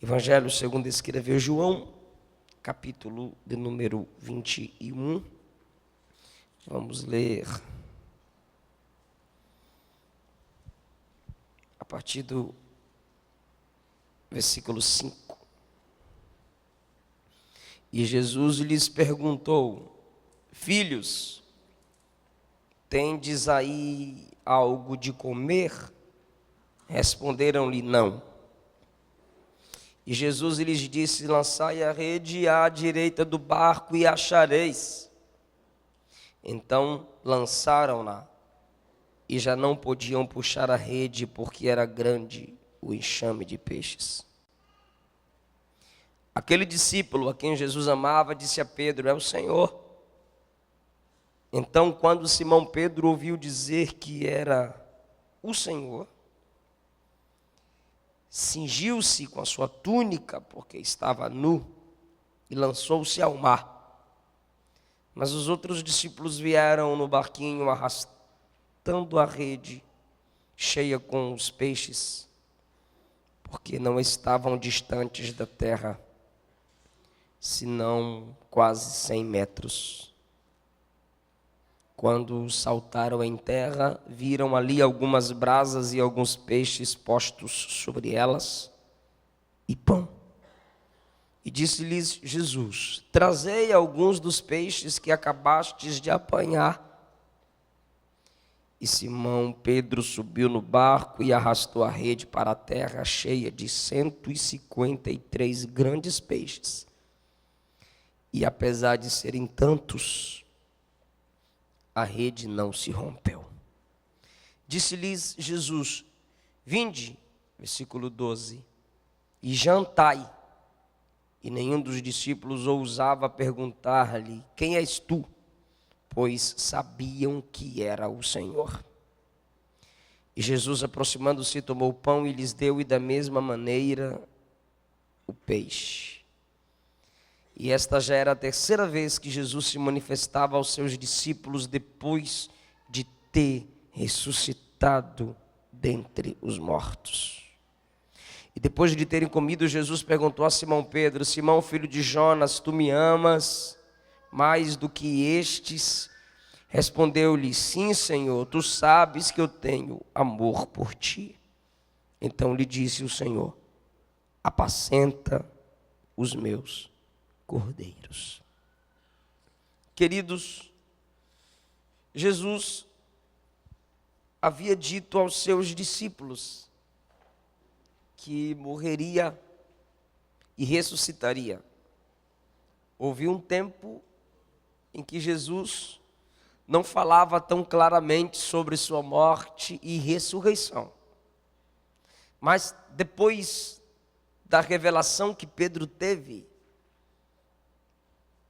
Evangelho segundo escreveu João, capítulo de número 21. Vamos ler a partir do versículo 5. E Jesus lhes perguntou: filhos, tendes aí algo de comer? Responderam-lhe: não. E Jesus lhes disse: lançai a rede à direita do barco e achareis. Então lançaram-na e já não podiam puxar a rede porque era grande o enxame de peixes. Aquele discípulo a quem Jesus amava disse a Pedro: é o Senhor. Então, quando Simão Pedro ouviu dizer que era o Senhor, cingiu-se com a sua túnica, porque estava nu, e lançou-se ao mar. Mas os outros discípulos vieram no barquinho arrastando a rede cheia com os peixes, porque não estavam distantes da terra, senão quase 100 metros. Quando saltaram em terra, viram ali algumas brasas e alguns peixes postos sobre elas, e pão. E disse-lhes Jesus: trazei alguns dos peixes que acabastes de apanhar. E Simão Pedro subiu no barco e arrastou a rede para a terra, cheia de 153 grandes peixes. E apesar de serem tantos, a rede não se rompeu. Disse-lhes Jesus: vinde, versículo 12, e jantai. E nenhum dos discípulos ousava perguntar-lhe: quem és tu? Pois sabiam que era o Senhor. E Jesus, aproximando-se, tomou o pão e lhes deu, e da mesma maneira o peixe. E esta já era a terceira vez que Jesus se manifestava aos seus discípulos depois de ter ressuscitado dentre os mortos. E depois de terem comido, Jesus perguntou a Simão Pedro: Simão, filho de Jonas, tu me amas mais do que estes? Respondeu-lhe: sim, Senhor, tu sabes que eu tenho amor por ti. Então lhe disse o Senhor: apacenta os meus cordeiros. Queridos, Jesus havia dito aos seus discípulos que morreria e ressuscitaria. Houve um tempo em que Jesus não falava tão claramente sobre sua morte e ressurreição. Mas depois da revelação que Pedro teve,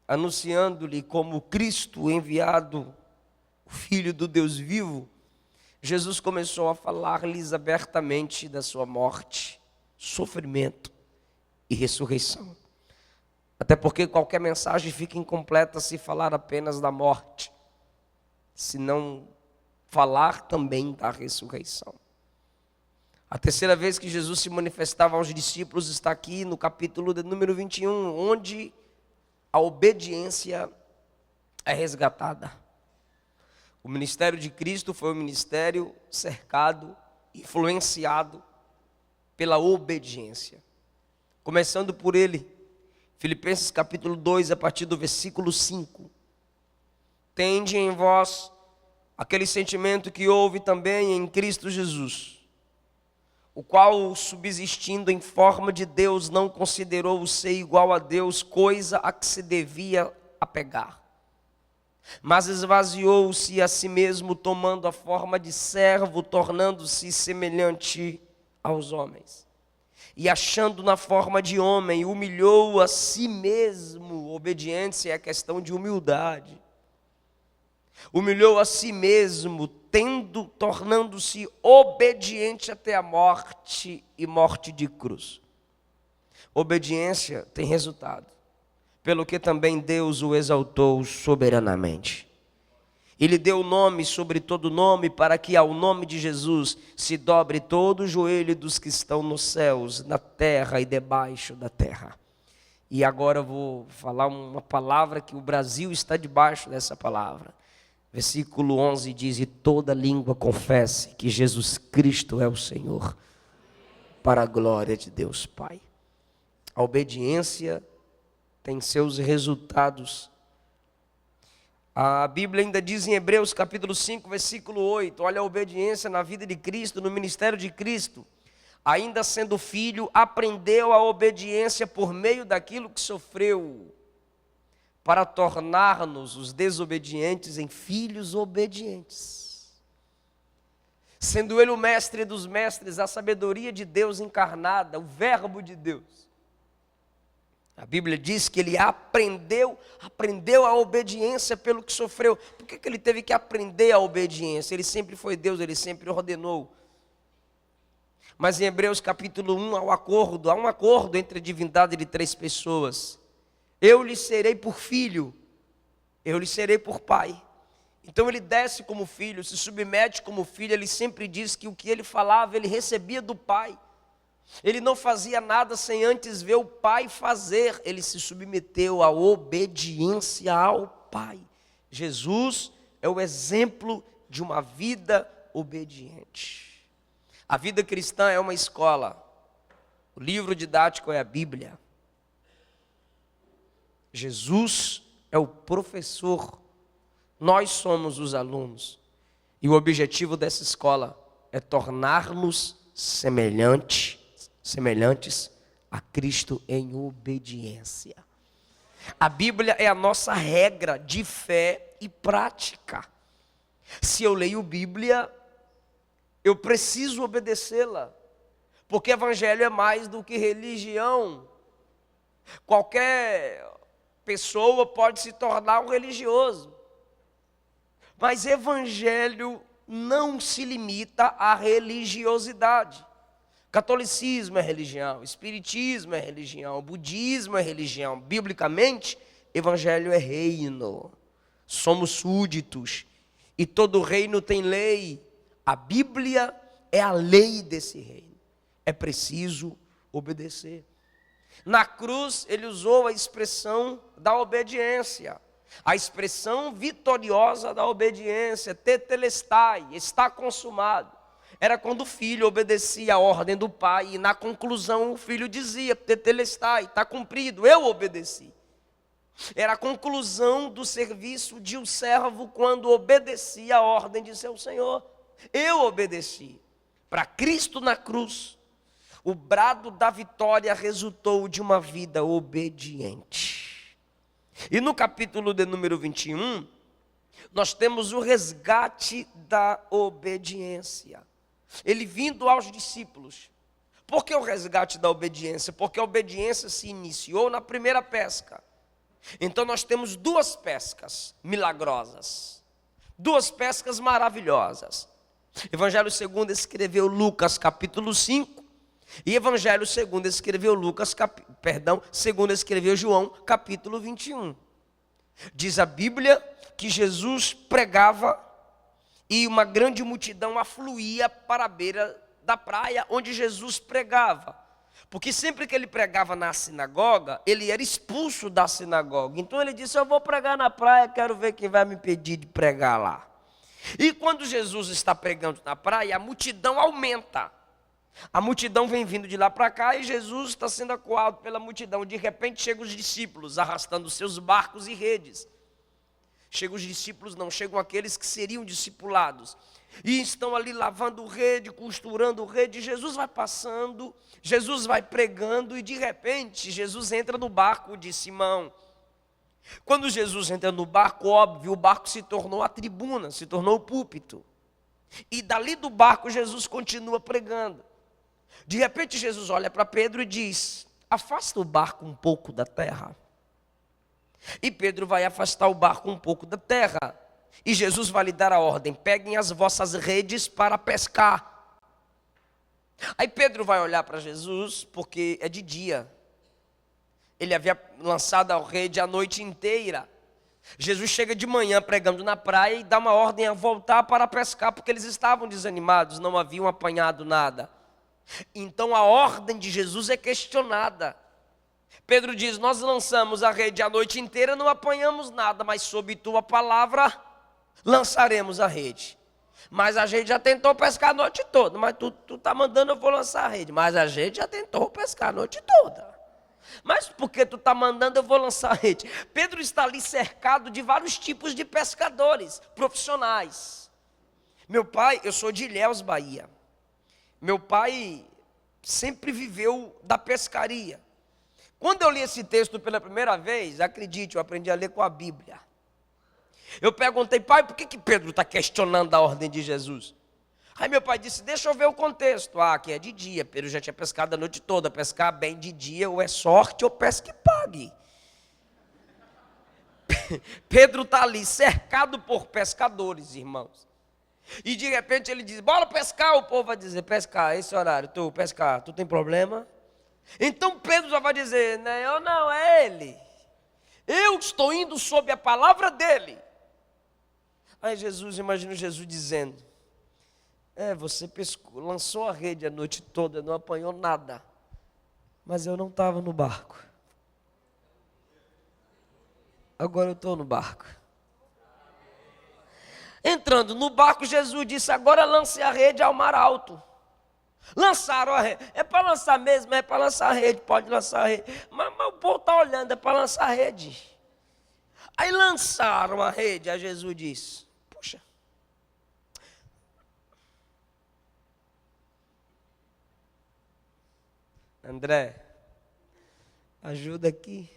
anunciando-lhe como Cristo enviado, o Filho do Deus vivo, Jesus começou a falar-lhes abertamente da sua morte, sofrimento e ressurreição. Até porque qualquer mensagem fica incompleta se falar apenas da morte, se não falar também da ressurreição. A terceira vez que Jesus se manifestava aos discípulos está aqui no capítulo de número 21, onde a obediência é resgatada. O ministério de Cristo foi um ministério cercado, influenciado pela obediência. Começando por ele, Filipenses capítulo 2, a partir do versículo 5. Tende em vós aquele sentimento que houve também em Cristo Jesus, o qual, subsistindo em forma de Deus, não considerou o ser igual a Deus coisa a que se devia apegar, mas esvaziou-se a si mesmo, tomando a forma de servo, tornando-se semelhante aos homens. E achando na forma de homem, humilhou a si mesmo. Obediência é questão de humildade. Humilhou a si mesmo, tornando-se obediente até a morte e morte de cruz. Obediência tem resultado, pelo que também Deus o exaltou soberanamente Ele deu o nome sobre todo nome, para que ao nome de Jesus se dobre todo o joelho dos que estão nos céus, na terra e debaixo da terra. E agora eu vou falar uma palavra que o Brasil está debaixo dessa palavra. Versículo 11 diz: e toda língua confesse que Jesus Cristo é o Senhor, para a glória de Deus Pai. A obediência tem seus resultados. A Bíblia ainda diz em Hebreus capítulo 5, versículo 8, olha a obediência na vida de Cristo, no ministério de Cristo. Ainda sendo filho, aprendeu a obediência por meio daquilo que sofreu, para tornar-nos os desobedientes em filhos obedientes. Sendo ele o mestre dos mestres, a sabedoria de Deus encarnada, o verbo de Deus. A Bíblia diz que ele aprendeu a obediência pelo que sofreu. Por que ele teve que aprender a obediência? Ele sempre foi Deus, ele sempre ordenou. Mas em Hebreus capítulo 1 há um acordo entre a divindade de três pessoas. Eu lhe serei por filho, eu lhe serei por pai. Então ele desce como filho, se submete como filho. Ele sempre diz que o que ele falava, ele recebia do pai. Ele não fazia nada sem antes ver o pai fazer. Ele se submeteu à obediência ao pai. Jesus é o exemplo de uma vida obediente. A vida cristã é uma escola. O livro didático é a Bíblia. Jesus é o professor, nós somos os alunos. E o objetivo dessa escola é tornar-nos semelhantes a Cristo em obediência. A Bíblia é a nossa regra de fé e prática. Se eu leio Bíblia, eu preciso obedecê-la, porque evangelho é mais do que religião. Qualquer pessoa pode se tornar um religioso, mas evangelho não se limita à religiosidade. Catolicismo é religião, espiritismo é religião, budismo é religião. Biblicamente, evangelho é reino. Somos súditos e todo reino tem lei. A Bíblia é a lei desse reino. É preciso obedecer. Na cruz, ele usou a expressão da obediência, a expressão vitoriosa da obediência, tetelestai, está consumado. Era quando o filho obedecia a ordem do pai, e na conclusão o filho dizia, tetelestai, está cumprido, eu obedeci. Era a conclusão do serviço de um servo quando obedecia a ordem de seu senhor. Eu obedeci. Para Cristo na cruz, o brado da vitória resultou de uma vida obediente. E no capítulo de número 21, nós temos o resgate da obediência. Ele vindo aos discípulos. Por que o resgate da obediência? Porque a obediência se iniciou na primeira pesca. Então nós temos duas pescas milagrosas, duas pescas maravilhosas. Evangelho segundo escreveu Lucas capítulo 5, e Evangelho segundo escreveu segundo escreveu João capítulo 21. Diz a Bíblia que Jesus pregava e uma grande multidão afluía para a beira da praia onde Jesus pregava. Porque sempre que ele pregava na sinagoga, ele era expulso da sinagoga. Então ele disse, eu vou pregar na praia, quero ver quem vai me impedir de pregar lá. E quando Jesus está pregando na praia, a multidão aumenta. A multidão vem vindo de lá para cá e Jesus está sendo acuado pela multidão. De repente chegam os discípulos arrastando seus barcos e redes. Chegam os discípulos, não, chegam aqueles que seriam discipulados. E estão ali lavando rede, costurando rede. Jesus vai passando, Jesus vai pregando e de repente Jesus entra no barco de Simão. Quando Jesus entra no barco, óbvio, o barco se tornou a tribuna, se tornou o púlpito. E dali do barco Jesus continua pregando. De repente Jesus olha para Pedro e diz, afasta o barco um pouco da terra. E Pedro vai afastar o barco um pouco da terra. E Jesus vai lhe dar a ordem, peguem as vossas redes para pescar. Aí Pedro vai olhar para Jesus, porque é de dia. Ele havia lançado a rede a noite inteira. Jesus chega de manhã pregando na praia e dá uma ordem a voltar para pescar, porque eles estavam desanimados, não haviam apanhado nada. Então a ordem de Jesus é questionada. Pedro diz: nós lançamos a rede a noite inteira, não apanhamos nada, mas sob tua palavra lançaremos a rede. Mas a gente já tentou pescar a noite toda, mas tu está mandando, eu vou lançar a rede. Mas a gente já tentou pescar a noite toda. Mas porque tu está mandando, eu vou lançar a rede. Pedro está ali cercado de vários tipos de pescadores profissionais. Meu pai, eu sou de Ilhéus, Bahia. Meu pai sempre viveu da pescaria. Quando eu li esse texto pela primeira vez, acredite, eu aprendi a ler com a Bíblia. Eu perguntei: pai, por que Pedro está questionando a ordem de Jesus? Aí meu pai disse: deixa eu ver o contexto. Que é de dia, Pedro já tinha pescado a noite toda. Pescar bem de dia ou é sorte ou pesca e pague. Pedro está ali cercado por pescadores, irmãos. E de repente ele diz: bora pescar. O povo vai dizer: pescar, esse horário, tu pescar, tu tem problema? Então Pedro já vai dizer: não, eu não, é ele. Eu estou indo sob a palavra dele. Aí Jesus, imagina Jesus dizendo: você pescou, lançou a rede a noite toda, não apanhou nada. Mas eu não estava no barco. Agora eu estou no barco. Entrando no barco, Jesus disse: agora lance a rede ao mar alto. Lançaram a rede. É para lançar mesmo, é para lançar a rede, pode lançar a rede. Mas o povo está olhando, é para lançar a rede. Aí lançaram a rede, aí Jesus disse: puxa, André, ajuda aqui.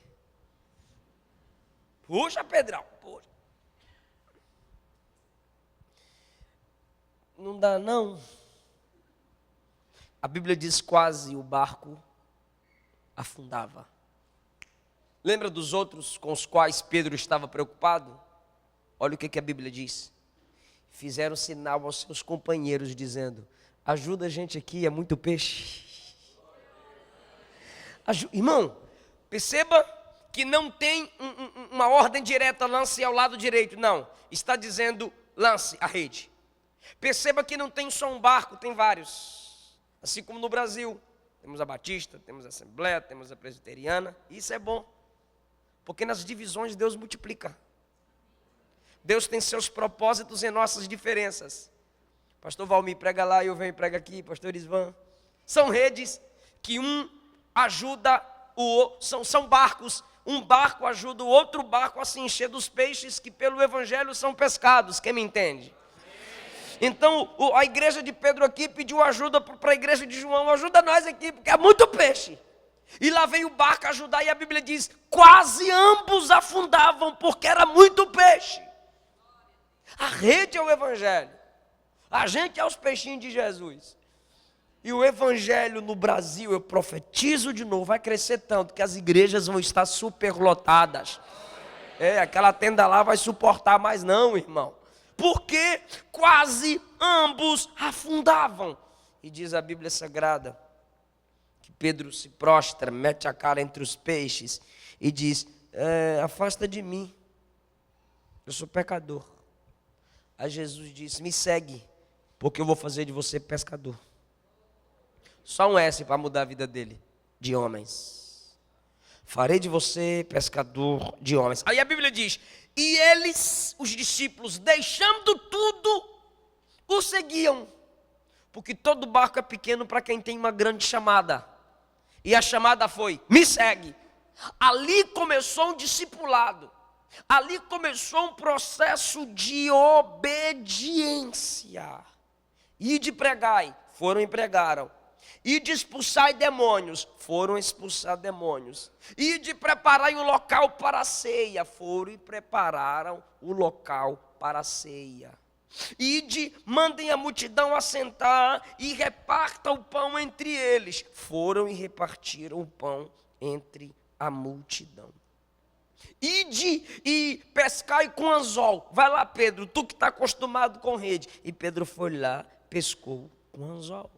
Puxa, Pedrão, puxa. Não dá não. A Bíblia diz: quase o barco afundava. Lembra dos outros com os quais Pedro estava preocupado? Olha o que a Bíblia diz. Fizeram sinal aos seus companheiros dizendo: ajuda a gente aqui, é muito peixe. Irmão, perceba que não tem uma ordem direta: lance ao lado direito. Não, está dizendo: lance a rede. Perceba que não tem só um barco, tem vários. Assim como no Brasil, temos a Batista, temos a Assembleia, temos a Presbiteriana. Isso é bom, porque nas divisões Deus multiplica. Deus tem seus propósitos em nossas diferenças. Pastor Valmir prega lá, eu venho e prego aqui. Pastor Isvan. São redes que um ajuda o outro, são barcos. Um barco ajuda o outro barco a se encher dos peixes que pelo Evangelho são pescados. Quem me entende? Então a igreja de Pedro aqui pediu ajuda para a igreja de João: ajuda nós aqui, porque é muito peixe. E lá veio o barco ajudar, e a Bíblia diz: quase ambos afundavam, porque era muito peixe. A rede é o Evangelho, a gente é os peixinhos de Jesus. E o Evangelho no Brasil, eu profetizo de novo, vai crescer tanto que as igrejas vão estar superlotadas. Aquela tenda lá vai suportar mais não, irmão. Porque quase ambos afundavam. E diz a Bíblia Sagrada que Pedro se prostra, mete a cara entre os peixes e diz: afasta de mim, eu sou pecador. Aí Jesus disse: me segue, porque eu vou fazer de você pescador. Só um S para mudar a vida dele: de homens. Farei de você pescador de homens. Aí a Bíblia diz: e eles, os discípulos, deixando tudo, o seguiam. Porque todo barco é pequeno para quem tem uma grande chamada. E a chamada foi: me segue. Ali começou um discipulado. Ali começou um processo de obediência. E de pregai, foram e pregaram. E de expulsar demônios, foram expulsar demônios. E de preparar o local para a ceia, foram e prepararam o local para a ceia. E de mandem a multidão assentar e reparta o pão entre eles, foram e repartiram o pão entre a multidão. E pescai com anzol. Vai lá, Pedro, tu que está acostumado com rede. E Pedro foi lá, pescou com anzol.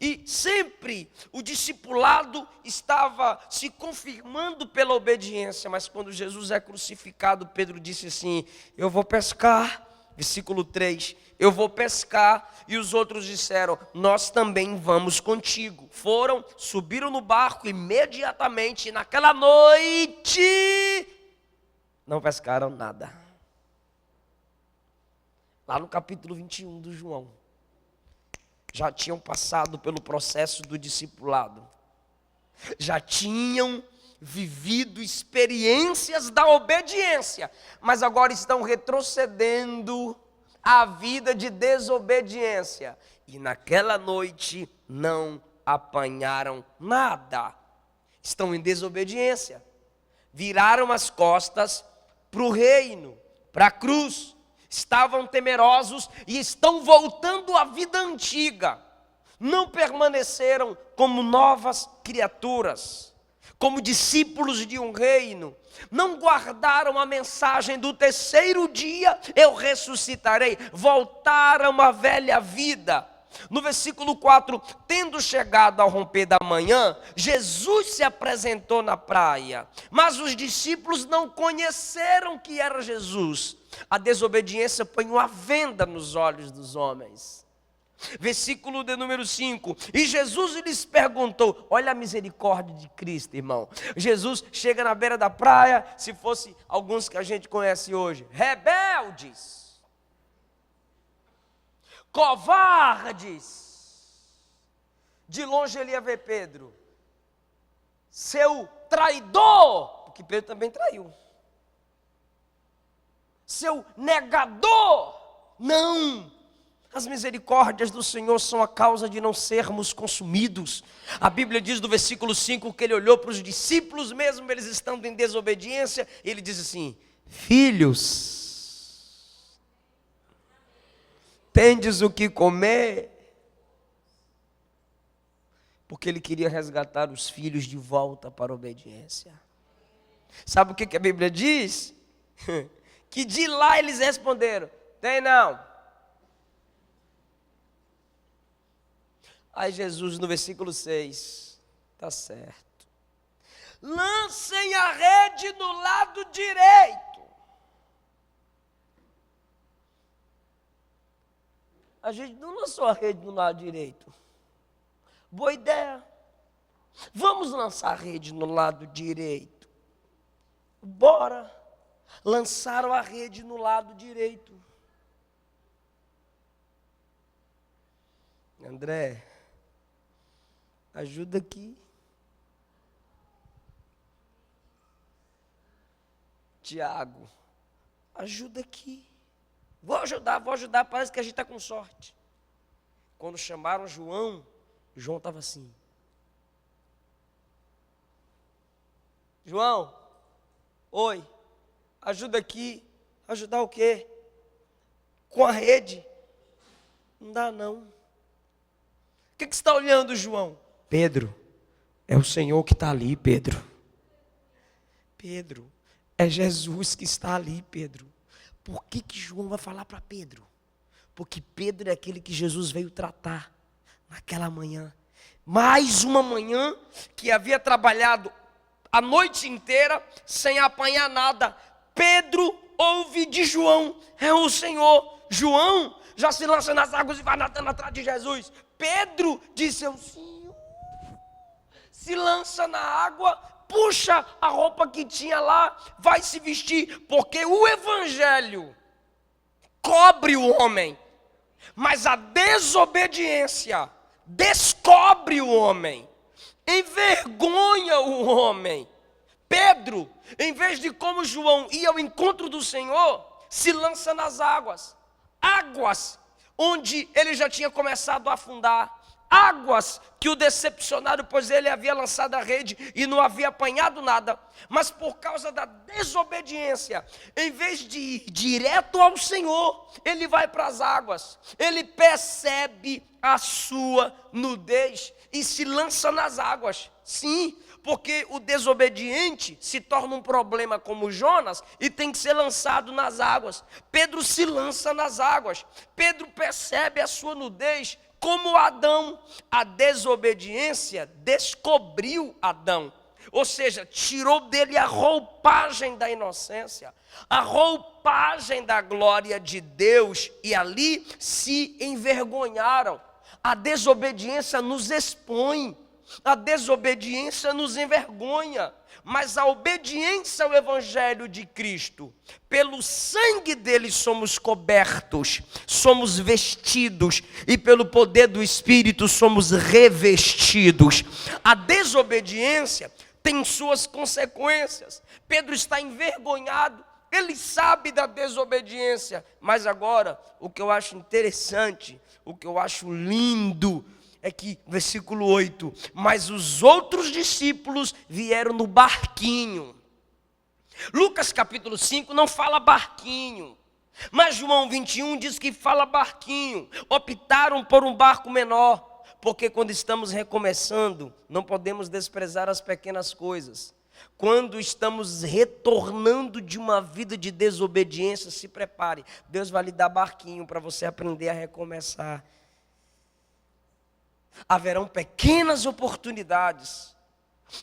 E sempre o discipulado estava se confirmando pela obediência, mas quando Jesus é crucificado, Pedro disse assim: eu vou pescar, versículo 3, eu vou pescar, e os outros disseram: nós também vamos contigo. Foram, subiram no barco imediatamente, e naquela noite não pescaram nada. Lá no capítulo 21 do João, já tinham passado pelo processo do discipulado, já tinham vivido experiências da obediência, mas agora estão retrocedendo à vida de desobediência, e naquela noite não apanharam nada. Estão em desobediência, viraram as costas para o reino, para a cruz. Estavam temerosos e estão voltando à vida antiga. Não permaneceram como novas criaturas, como discípulos de um reino. Não guardaram a mensagem do terceiro dia eu ressuscitarei. Voltaram à velha vida. No versículo 4, tendo chegado ao romper da manhã, Jesus se apresentou na praia, mas os discípulos não conheceram que era Jesus. A desobediência põe uma venda nos olhos dos homens. Versículo de número 5, e Jesus lhes perguntou, olha a misericórdia de Cristo, irmão. Jesus chega na beira da praia, se fosse alguns que a gente conhece hoje, rebeldes, covardes. De longe ele ia ver Pedro, seu traidor, porque Pedro também traiu, seu negador. Não, as misericórdias do Senhor são a causa de não sermos consumidos. A Bíblia diz no versículo 5 que ele olhou para os discípulos, mesmo eles estando em desobediência, e ele diz assim: filhos, tendes o que comer? Porque ele queria resgatar os filhos de volta para a obediência. Sabe o que a Bíblia diz? Que de lá eles responderam: tem não. Aí Jesus no versículo 6, tá certo, lancem a rede no lado direito. A gente não lançou a rede no lado direito. Boa ideia. Vamos lançar a rede no lado direito. Bora. Lançaram a rede no lado direito. André, ajuda aqui. Tiago, ajuda aqui. Vou ajudar, parece que a gente está com sorte. Quando chamaram João, João estava assim. João, oi, ajuda aqui. Ajudar o quê? Com a rede? Não dá não. O que você está olhando, João? Pedro, é o Senhor que está ali, Pedro. Pedro, é Jesus que está ali, Pedro. Por que João vai falar para Pedro? Porque Pedro é aquele que Jesus veio tratar naquela manhã. Mais uma manhã que havia trabalhado a noite inteira sem apanhar nada. Pedro ouve de João: é o Senhor. João já se lança nas águas e vai nadando atrás de Jesus. Pedro disse: é o Senhor. Se lança na água, puxa a roupa que tinha lá, vai se vestir, porque o evangelho cobre o homem, mas a desobediência descobre o homem, envergonha o homem. Pedro, em vez de como João ia ao encontro do Senhor, se lança nas águas onde ele já tinha começado a afundar, águas que o decepcionaram, pois ele havia lançado a rede e não havia apanhado nada, mas por causa da desobediência, em vez de ir direto ao Senhor, ele vai para as águas, ele percebe a sua nudez e se lança nas águas. Sim, porque o desobediente se torna um problema como Jonas e tem que ser lançado nas águas. Pedro se lança nas águas, Pedro percebe a sua nudez. Como Adão, a desobediência descobriu Adão. Ou seja, tirou dele a roupagem da inocência, a roupagem da glória de Deus, e ali se envergonharam. A desobediência nos expõe, a desobediência nos envergonha, mas a obediência ao Evangelho de Cristo, pelo sangue dele somos cobertos, somos vestidos, e pelo poder do Espírito somos revestidos. A desobediência tem suas consequências. Pedro está envergonhado, ele sabe da desobediência, mas agora, o que eu acho interessante, o que eu acho lindo, é que, versículo 8, mas os outros discípulos vieram no barquinho. Lucas capítulo 5 não fala barquinho, mas João 21 diz que fala barquinho. Optaram por um barco menor, porque quando estamos recomeçando, não podemos desprezar as pequenas coisas. Quando estamos retornando de uma vida de desobediência, se prepare, Deus vai lhe dar barquinho para você aprender a recomeçar. Haverão pequenas oportunidades,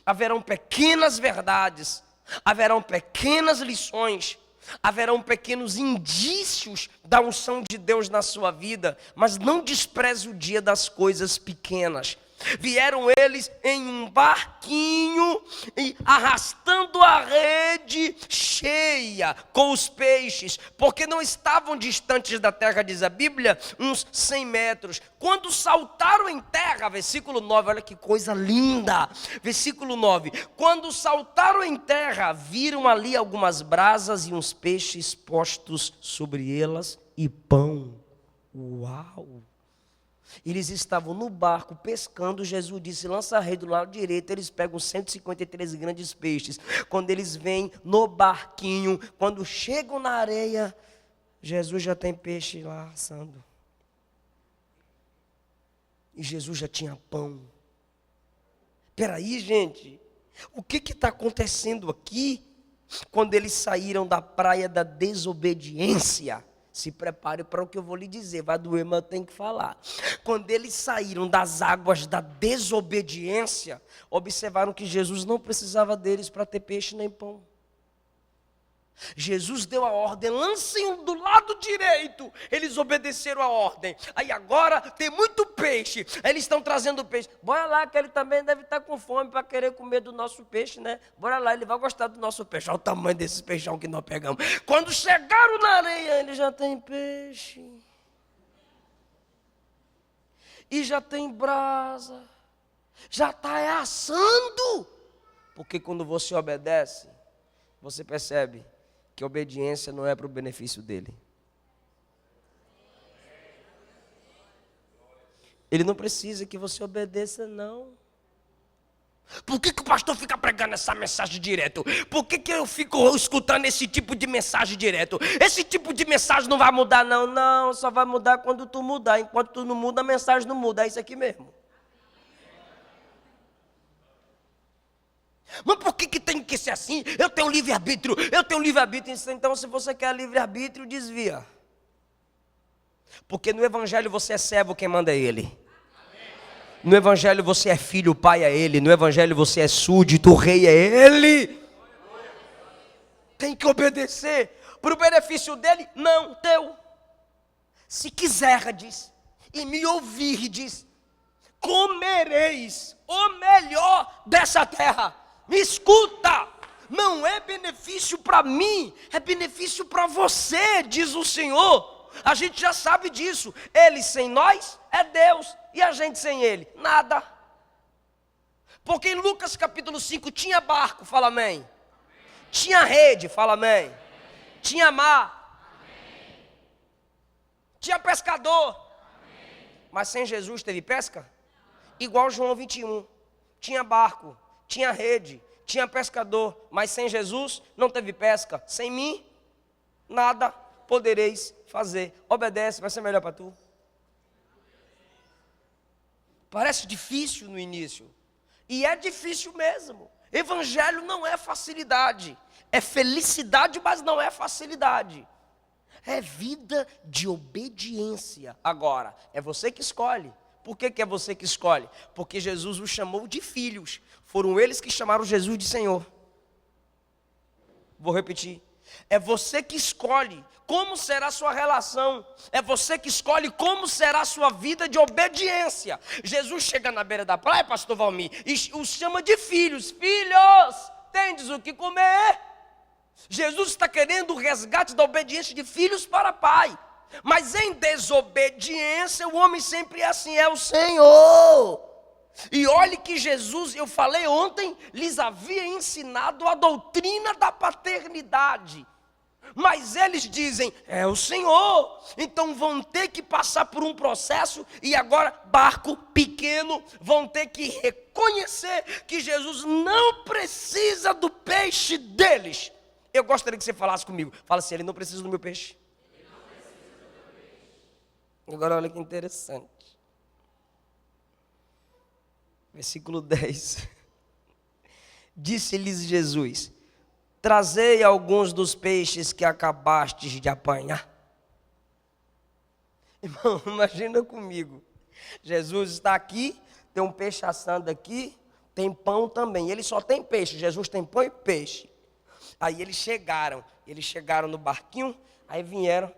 haverão pequenas verdades, haverão pequenas lições, haverão pequenos indícios da unção de Deus na sua vida, mas não despreze o dia das coisas pequenas. Vieram eles em um barquinho e arrastando a rede cheia com os peixes, porque não estavam distantes da terra, diz a Bíblia, uns 100 metros. Quando saltaram em terra, versículo 9, olha que coisa linda, versículo 9, quando saltaram em terra, viram ali algumas brasas e uns peixes postos sobre elas e pão. Uau! Eles estavam no barco pescando. Jesus disse: lança a rede do lado direito. Eles pegam 153 grandes peixes. Quando eles vêm no barquinho, quando chegam na areia, Jesus já tem peixe lá assando. E Jesus já tinha pão. Peraí, gente, o que está acontecendo aqui? Quando eles saíram da praia da desobediência, se prepare para o que eu vou lhe dizer, vai doer, mas eu tenho que falar. Quando eles saíram das águas da desobediência, observaram que Jesus não precisava deles para ter peixe nem pão. Jesus deu a ordem: lancem do lado direito. Eles obedeceram a ordem. Aí agora tem muito peixe. Eles estão trazendo peixe. Bora lá, que ele também deve estar com fome para querer comer do nosso peixe, né? Bora lá, ele vai gostar do nosso peixe. Olha o tamanho desses peixão que nós pegamos. Quando chegaram na areia, ele já tem peixe. E já tem brasa. Já está assando. Porque quando você obedece, você percebe que a obediência não é para o benefício dele. Ele não precisa que você obedeça, não. Por que o pastor fica pregando essa mensagem direto? Por que eu fico escutando esse tipo de mensagem direto? Esse tipo de mensagem não vai mudar, não. Não, só vai mudar quando tu mudar. Enquanto tu não muda, a mensagem não muda. É isso aqui mesmo. Mas por que tem que ser assim? Eu tenho livre-arbítrio, eu tenho livre-arbítrio. Então, se você quer livre-arbítrio, desvia. Porque no Evangelho você é servo, quem manda é Ele. No Evangelho você é filho, o pai é Ele. No Evangelho você é súdito, o rei é Ele. Tem que obedecer. Para o benefício dele, não teu. Se quiser, diz, e me ouvir, diz, comereis o melhor dessa terra. Me escuta, não é benefício para mim, é benefício para você, diz o Senhor. A gente já sabe disso. Ele sem nós é Deus, e a gente sem Ele, nada. Porque em Lucas capítulo 5 tinha barco, fala amém. Tinha rede, fala amém. Tinha mar. Tinha pescador. Mas sem Jesus teve pesca? Igual João 21. Tinha barco, tinha rede, tinha pescador, mas sem Jesus não teve pesca. Sem mim, nada podereis fazer. Obedece, vai ser melhor para tu. Parece difícil no início, e é difícil mesmo. Evangelho não é facilidade, é felicidade, mas não é facilidade. É vida de obediência. Agora, é você que escolhe. Por que é você que escolhe? Porque Jesus os chamou de filhos. Foram eles que chamaram Jesus de Senhor. Vou repetir. É você que escolhe como será a sua relação. É você que escolhe como será a sua vida de obediência. Jesus chega na beira da praia, pastor Valmir, e os chama de filhos. Filhos, tendes o que comer? Jesus está querendo o resgate da obediência de filhos para pai. Mas em desobediência, o homem sempre é assim, é o Senhor. E olhe que Jesus, eu falei ontem, lhes havia ensinado a doutrina da paternidade. Mas eles dizem, é o Senhor. Então vão ter que passar por um processo. E agora, barco pequeno, vão ter que reconhecer que Jesus não precisa do peixe deles. Eu gostaria que você falasse comigo. Fala assim, ele não precisa do meu peixe. Agora olha que interessante. Versículo 10. Disse-lhes Jesus, trazei alguns dos peixes que acabastes de apanhar. Irmão, imagina comigo. Jesus está aqui, tem um peixe assando aqui, tem pão também. Ele só tem peixe, Jesus tem pão e peixe. Aí eles chegaram no barquinho, aí vieram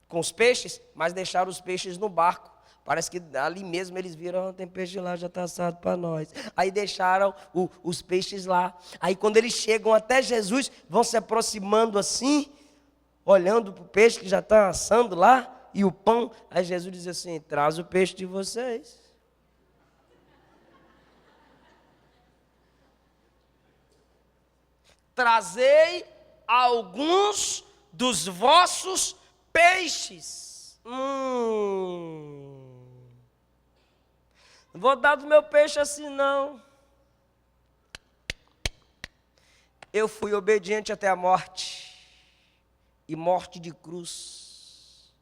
com os peixes, mas deixaram os peixes no barco. Parece que ali mesmo eles viram, tem peixe lá, já está assado para nós. Aí deixaram os peixes lá. Aí quando eles chegam até Jesus, vão se aproximando assim, olhando para o peixe que já está assando lá, e o pão. Aí Jesus diz assim, traz o peixe de vocês. Trazei alguns dos vossos peixes. Não vou dar do meu peixe assim não. Eu fui obediente até a morte, e morte de cruz.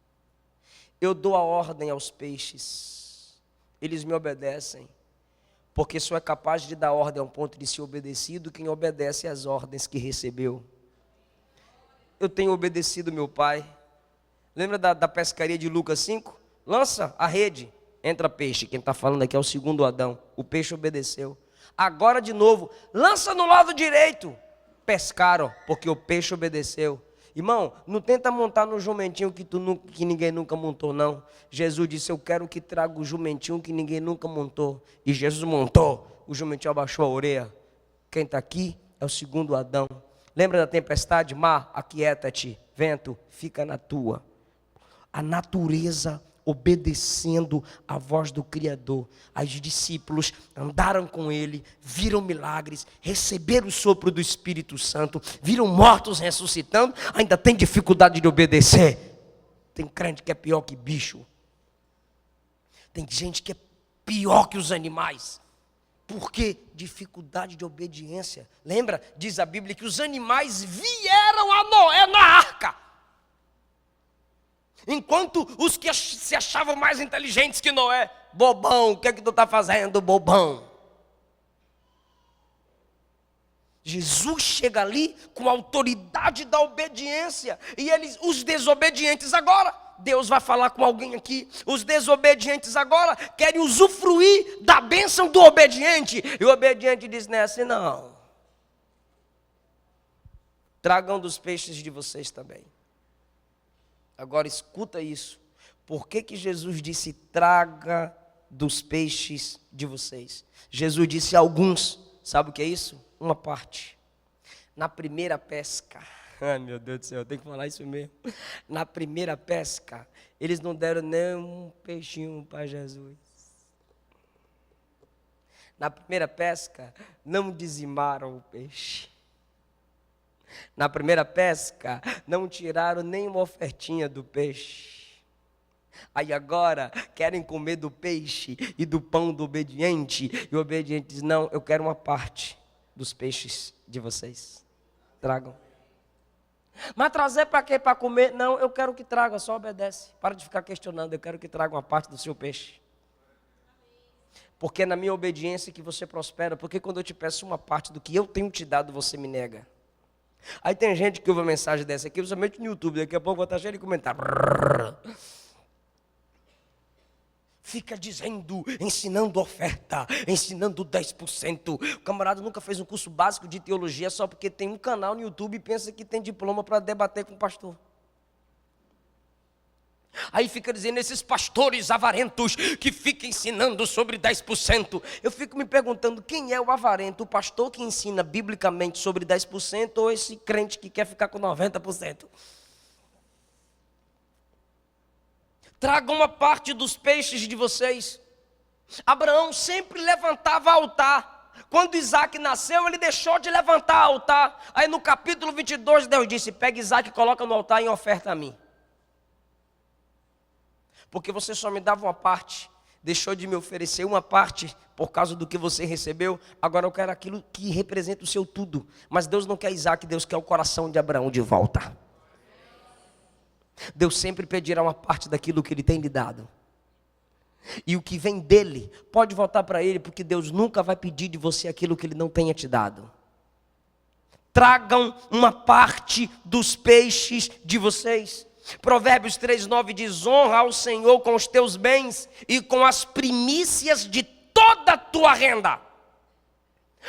Eu dou a ordem aos peixes, eles me obedecem, porque só é capaz de dar ordem a um ponto de ser obedecido quem obedece às ordens que recebeu. Eu tenho obedecido meu pai. Lembra da pescaria de Lucas 5? Lança a rede, entra peixe. Quem está falando aqui é o segundo Adão. O peixe obedeceu. Agora de novo, lança no lado direito. Pescaram, porque o peixe obedeceu. Irmão, não tenta montar no jumentinho que ninguém nunca montou, não. Jesus disse, eu quero que traga o jumentinho que ninguém nunca montou. E Jesus montou. O jumentinho abaixou a orelha. Quem está aqui é o segundo Adão. Lembra da tempestade? Mar, aquieta-te. Vento, fica na tua. A natureza obedecendo a voz do Criador. Os discípulos andaram com ele, viram milagres, receberam o sopro do Espírito Santo, viram mortos ressuscitando, ainda tem dificuldade de obedecer. Tem crente que é pior que bicho. Tem gente que é pior que os animais. Por quê? Dificuldade de obediência. Lembra? Diz a Bíblia que os animais vieram a Noé na arca. Enquanto os que se achavam mais inteligentes que Noé, bobão, o que é que tu está fazendo, bobão? Jesus chega ali com a autoridade da obediência, e eles, os desobedientes agora, Deus vai falar com alguém aqui, os desobedientes agora querem usufruir da bênção do obediente, e o obediente diz, não é assim não. Tragam dos peixes de vocês também. Agora escuta isso. Por que Jesus disse, traga dos peixes de vocês? Jesus disse alguns. Sabe o que é isso? Uma parte. Na primeira pesca. Ai meu Deus do céu, eu tenho que falar isso mesmo. Na primeira pesca, eles não deram nem um peixinho para Jesus. Na primeira pesca, não dizimaram o peixe. Na primeira pesca, não tiraram nenhuma ofertinha do peixe. Aí agora, querem comer do peixe e do pão do obediente. E o obediente diz, não, eu quero uma parte dos peixes de vocês. Tragam. Mas trazer para quê? Para comer? Não, eu quero que traga, só obedece. Para de ficar questionando, eu quero que traga uma parte do seu peixe. Porque é na minha obediência que você prospera. Porque quando eu te peço uma parte do que eu tenho te dado, você me nega. Aí tem gente que ouve uma mensagem dessa aqui, principalmente no YouTube, daqui a pouco vai estar cheio de comentário. fica dizendo, ensinando oferta, ensinando 10%. O camarada nunca fez um curso básico de teologia só porque tem um canal no YouTube e pensa que tem diploma para debater com o pastor. Aí fica dizendo, esses pastores avarentos que ficam ensinando sobre 10%. Eu fico me perguntando, quem é o avarento? O pastor que ensina biblicamente sobre 10% ou esse crente que quer ficar com 90%? Tragam uma parte dos peixes de vocês. Abraão sempre levantava altar. Quando Isaac nasceu, ele deixou de levantar altar. Aí no capítulo 22, Deus disse, pega Isaac e coloca no altar em oferta a mim. Porque você só me dava uma parte, deixou de me oferecer uma parte por causa do que você recebeu, agora eu quero aquilo que representa o seu tudo. Mas Deus não quer Isaac, Deus quer o coração de Abraão de volta. Deus sempre pedirá uma parte daquilo que Ele tem lhe dado. E o que vem dele, pode voltar para Ele, porque Deus nunca vai pedir de você aquilo que Ele não tenha te dado. Tragam uma parte dos peixes de vocês. Provérbios 3:9 diz, honra ao Senhor com os teus bens e com as primícias de toda a tua renda.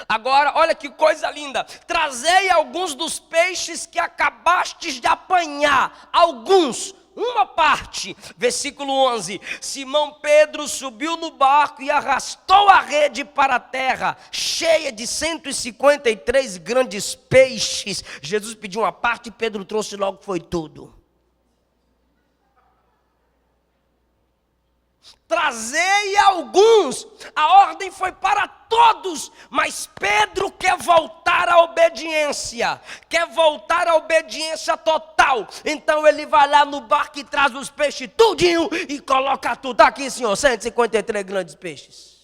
Agora, olha que coisa linda, trazei alguns dos peixes que acabastes de apanhar, alguns, uma parte. Versículo 11, Simão Pedro subiu no barco e arrastou a rede para a terra, cheia de 153 grandes peixes. Jesus pediu uma parte e Pedro trouxe logo, foi tudo. Trazei alguns, a ordem foi para todos, mas Pedro quer voltar à obediência, total. Então ele vai lá no barco e traz os peixes tudinho e coloca tudo. Aqui, senhor, 153 grandes peixes.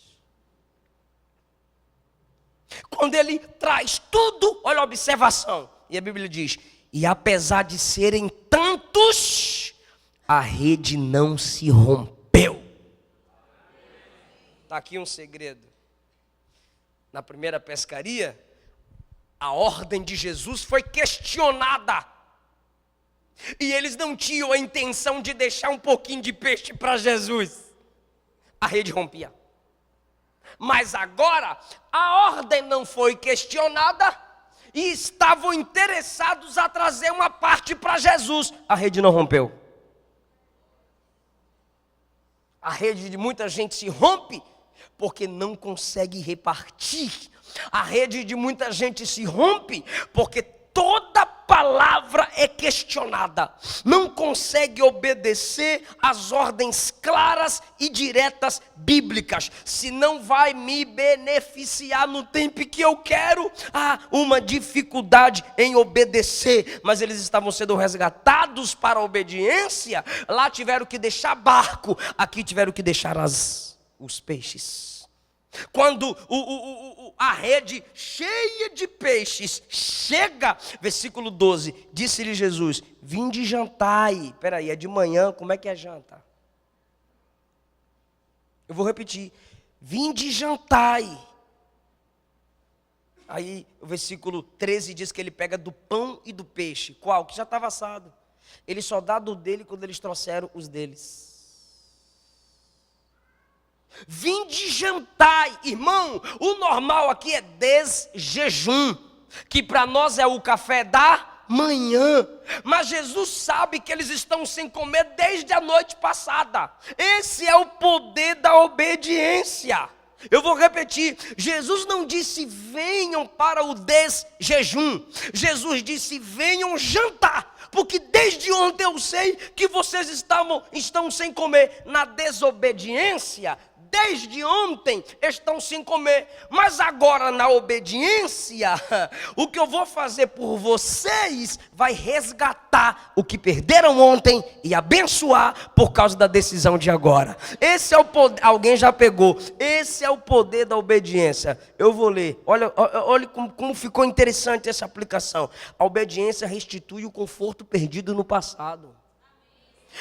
Quando ele traz tudo, olha a observação, e a Bíblia diz, e apesar de serem tantos, a rede não se rompeu. Está aqui um segredo. Na primeira pescaria, a ordem de Jesus foi questionada. E eles não tinham a intenção de deixar um pouquinho de peixe para Jesus. A rede rompia. Mas agora, a ordem não foi questionada e estavam interessados a trazer uma parte para Jesus. A rede não rompeu. A rede de muita gente se rompe porque não consegue repartir. A rede de muita gente se rompe porque toda palavra é questionada. Não consegue obedecer às ordens claras e diretas bíblicas. Se não vai me beneficiar no tempo que eu quero, há uma dificuldade em obedecer. Mas eles estavam sendo resgatados para a obediência. Lá tiveram que deixar barco, aqui tiveram que deixar os peixes. Quando a rede cheia de peixes chega, versículo 12, disse-lhe Jesus, vinde jantai. Peraí, é de manhã, como é que é janta? Eu vou repetir, vinde jantai. Aí o versículo 13 diz que ele pega do pão e do peixe. Qual? Que já estava assado. Ele só dá do dele quando eles trouxeram os deles. Vinde jantai, irmão, o normal aqui é desjejum, que para nós é o café da manhã, mas Jesus sabe que eles estão sem comer desde a noite passada. Esse é o poder da obediência. Eu vou repetir, Jesus não disse venham para o desjejum, Jesus disse venham jantar, porque desde ontem eu sei que vocês estão sem comer. Na desobediência, desde ontem estão sem comer, mas agora na obediência, o que eu vou fazer por vocês vai resgatar o que perderam ontem e abençoar por causa da decisão de agora. Esse é o poder, alguém já pegou, esse é o poder da obediência. Eu vou ler, olha como ficou interessante essa aplicação. A obediência restitui o conforto perdido no passado.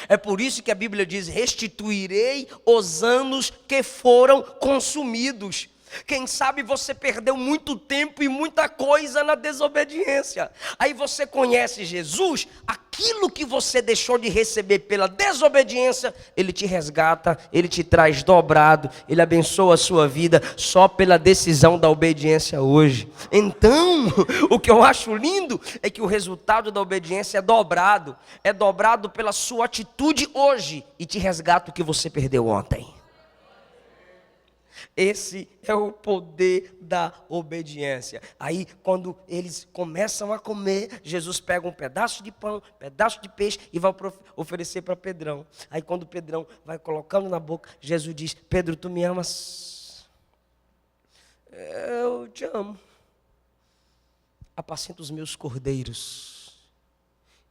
É por isso que a Bíblia diz, restituirei os anos que foram consumidos. Quem sabe você perdeu muito tempo e muita coisa na desobediência. Aí você conhece Jesus, aqui aquilo que você deixou de receber pela desobediência, Ele te resgata, Ele te traz dobrado, Ele abençoa a sua vida só pela decisão da obediência hoje. Então, o que eu acho lindo é que o resultado da obediência é dobrado pela sua atitude hoje e te resgata o que você perdeu ontem. Esse é o poder da obediência. Aí, quando eles começam a comer, Jesus pega um pedaço de pão, um pedaço de peixe e vai oferecer para Pedrão. Aí, quando Pedrão vai colocando na boca, Jesus diz: Pedro, tu me amas? Eu te amo. Apacenta os meus cordeiros.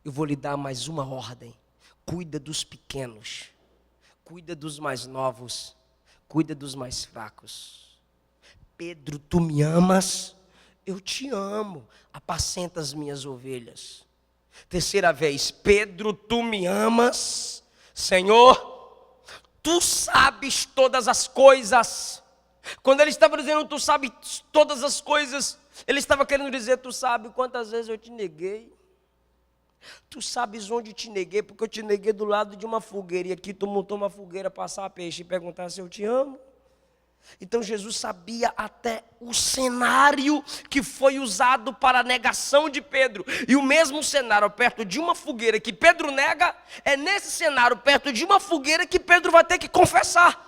Eu vou lhe dar mais uma ordem. Cuida dos pequenos. Cuida dos mais novos. Cuida dos mais fracos. Pedro, tu me amas? Eu te amo. Apacenta as minhas ovelhas. Terceira vez, Pedro, tu me amas? Senhor, tu sabes todas as coisas. Quando ele estava dizendo, tu sabes todas as coisas, ele estava querendo dizer, tu sabe quantas vezes eu te neguei. Tu sabes onde te neguei, porque eu te neguei do lado de uma fogueira, e aqui tu montou uma fogueira para assar peixe e perguntar se eu te amo. Então Jesus sabia até o cenário que foi usado para a negação de Pedro. E o mesmo cenário perto de uma fogueira que Pedro nega, é nesse cenário perto de uma fogueira que Pedro vai ter que confessar.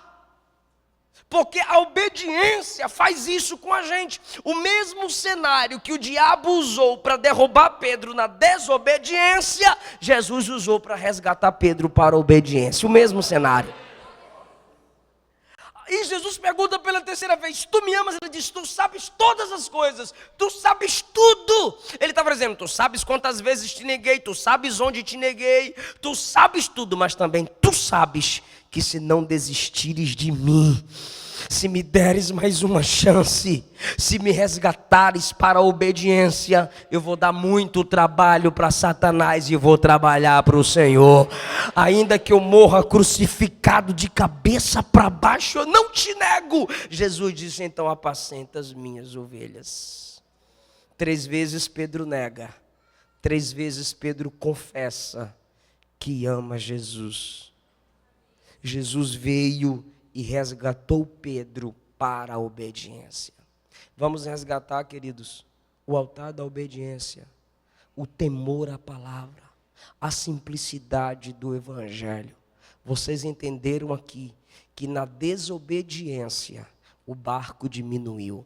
Porque a obediência faz isso com a gente. O mesmo cenário que o diabo usou para derrubar Pedro na desobediência, Jesus usou para resgatar Pedro para a obediência. O mesmo cenário. E Jesus pergunta pela terceira vez, tu me amas? Ele diz, tu sabes todas as coisas, tu sabes tudo. Ele estava dizendo, tu sabes quantas vezes te neguei, tu sabes onde te neguei, tu sabes tudo, mas também tu sabes que se não desistires de mim, se me deres mais uma chance, se me resgatares para a obediência, eu vou dar muito trabalho para Satanás e vou trabalhar para o Senhor. Ainda que eu morra crucificado de cabeça para baixo, eu não te nego. Jesus disse, então apacenta as minhas ovelhas. 3 vezes Pedro nega, 3 vezes Pedro confessa que ama Jesus. Jesus veio e resgatou Pedro para a obediência. Vamos resgatar, queridos, o altar da obediência, o temor à palavra, a simplicidade do evangelho. Vocês entenderam aqui que na desobediência o barco diminuiu.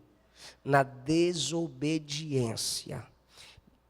Na desobediência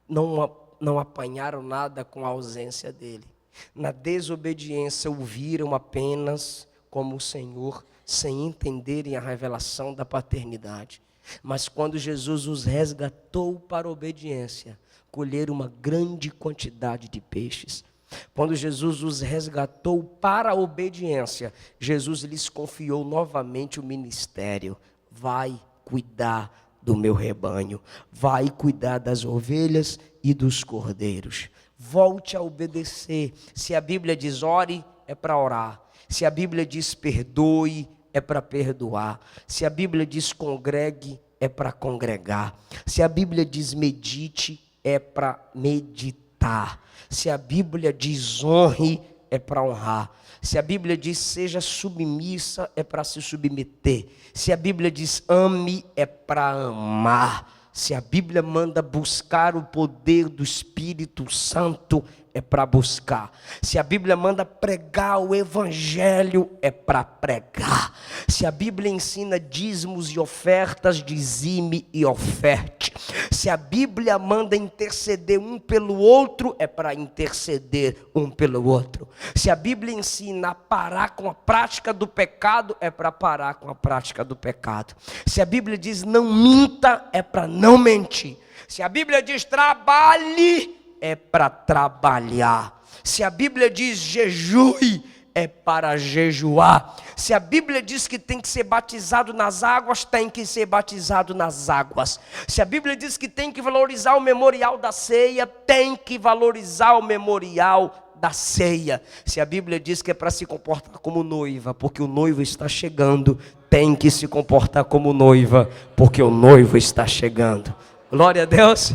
não apanharam nada com a ausência dele. Na desobediência ouviram apenas como o Senhor, sem entenderem a revelação da paternidade. Mas quando Jesus os resgatou para a obediência, colheram uma grande quantidade de peixes. Quando Jesus os resgatou para a obediência, Jesus lhes confiou novamente o ministério. Vai cuidar do meu rebanho, vai cuidar das ovelhas e dos cordeiros. Volte a obedecer. Se a Bíblia diz ore, é para orar. Se a Bíblia diz perdoe, é para perdoar. Se a Bíblia diz congregue, é para congregar. Se a Bíblia diz medite, é para meditar. Se a Bíblia diz honre, é para honrar. Se a Bíblia diz seja submissa, é para se submeter. Se a Bíblia diz ame, é para amar. Se a Bíblia manda buscar o poder do Espírito Santo, é para buscar. Se a Bíblia manda pregar o Evangelho, é para pregar. Se a Bíblia ensina dízimos e ofertas, dizime e oferte. Se a Bíblia manda interceder um pelo outro, é para interceder um pelo outro. Se a Bíblia ensina a parar com a prática do pecado, é para parar com a prática do pecado. Se a Bíblia diz não minta, é para não mentir. Se a Bíblia diz trabalhe, é para trabalhar. Se a Bíblia diz jejue, é para jejuar. Se a Bíblia diz que tem que ser batizado nas águas, tem que ser batizado nas águas. Se a Bíblia diz que tem que valorizar o memorial da ceia, tem que valorizar o memorial da ceia. Se a Bíblia diz que é para se comportar como noiva, porque o noivo está chegando, tem que se comportar como noiva, porque o noivo está chegando. Glória a Deus.